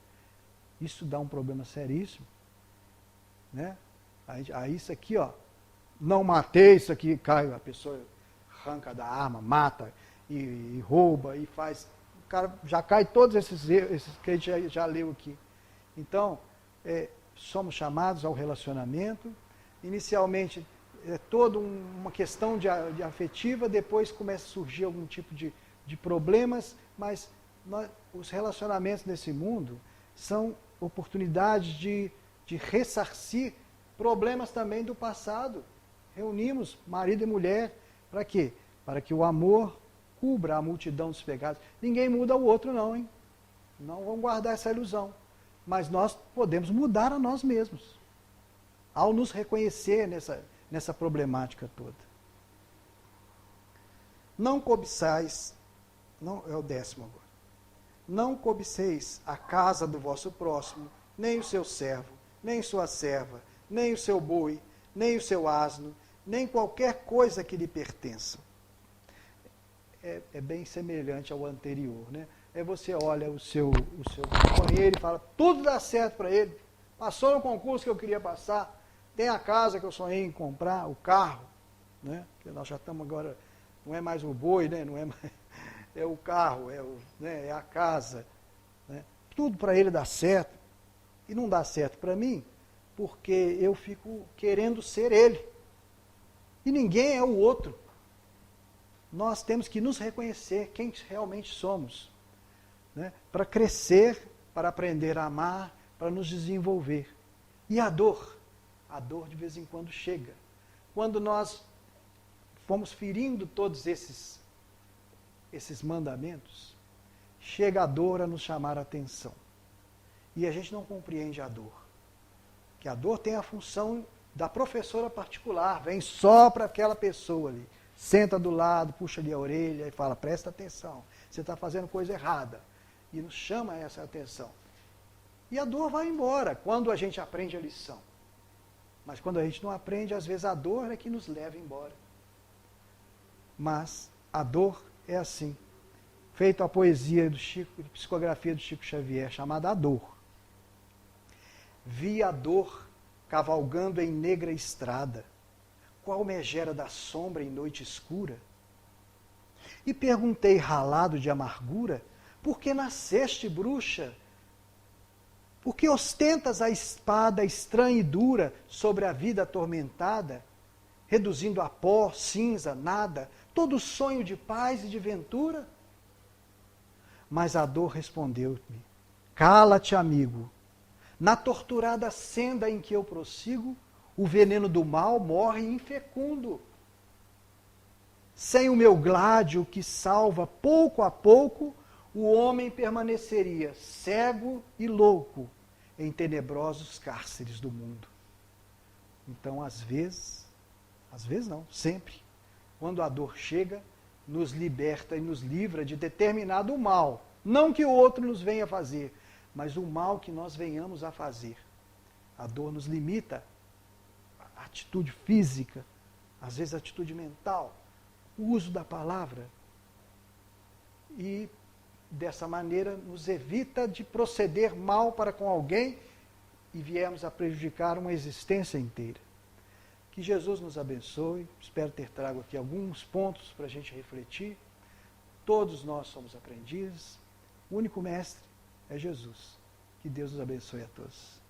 Isso dá um problema seríssimo. Né? Aí isso aqui, não matei, isso aqui cai, a pessoa arranca da arma, mata e rouba e faz. O cara já cai todos esses que a gente já leu aqui. Então, somos chamados ao relacionamento. Inicialmente é toda uma questão de afetiva, depois começa a surgir algum tipo de problemas, mas os relacionamentos nesse mundo são oportunidades de ressarcir problemas também do passado. Reunimos marido e mulher, para quê? Para que o amor cubra a multidão dos pecados. Ninguém muda o outro não, hein? Não vamos guardar essa ilusão. Mas nós podemos mudar a nós mesmos, ao nos reconhecer nessa problemática toda. Não cobiçais, é o 10º agora. Não cobiceis a casa do vosso próximo, nem o seu servo, nem sua serva, nem o seu boi, nem o seu asno, nem qualquer coisa que lhe pertença. É bem semelhante ao anterior, né? Você olha o seu companheiro e fala, tudo dá certo para ele, passou no concurso que eu queria passar, tem a casa que eu sonhei em comprar, o carro, né? Porque nós já estamos agora, não é mais o boi, né? Não é mais, é o carro, né? É a casa, né? Tudo para ele dá certo. E não dá certo para mim, porque eu fico querendo ser ele. E ninguém é o outro. Nós temos que nos reconhecer quem realmente somos, né? Para crescer, para aprender a amar, para nos desenvolver. E a dor de vez em quando chega. Quando nós fomos ferindo todos esses mandamentos, chega a dor a nos chamar a atenção. E a gente não compreende a dor. Que a dor tem a função da professora particular, vem só para aquela pessoa ali. Senta do lado, puxa ali a orelha e fala, presta atenção, você está fazendo coisa errada. E nos chama essa atenção. E a dor vai embora quando a gente aprende a lição. Mas quando a gente não aprende, às vezes a dor é que nos leva embora. Mas a dor é assim. Feito a poesia do Chico, psicografia do Chico Xavier, chamada A Dor. Vi a dor cavalgando em negra estrada, qual megera da sombra em noite escura. E perguntei, ralado de amargura, por que nasceste, bruxa? Por que ostentas a espada estranha e dura sobre a vida atormentada, reduzindo a pó, cinza, nada, todo sonho de paz e de ventura? Mas a dor respondeu-me, cala-te, amigo, na torturada senda em que eu prossigo, o veneno do mal morre infecundo. Sem o meu gládio que salva pouco a pouco, o homem permaneceria cego e louco em tenebrosos cárceres do mundo. Então, às vezes não, sempre, quando a dor chega, nos liberta e nos livra de determinado mal. Não que o outro nos venha fazer, mas o mal que nós venhamos a fazer. A dor nos limita, a atitude física, às vezes a atitude mental, o uso da palavra. E dessa maneira nos evita de proceder mal para com alguém e viemos a prejudicar uma existência inteira. Que Jesus nos abençoe, espero ter trago aqui alguns pontos para a gente refletir. Todos nós somos aprendizes, o único mestre é Jesus. Que Deus nos abençoe a todos.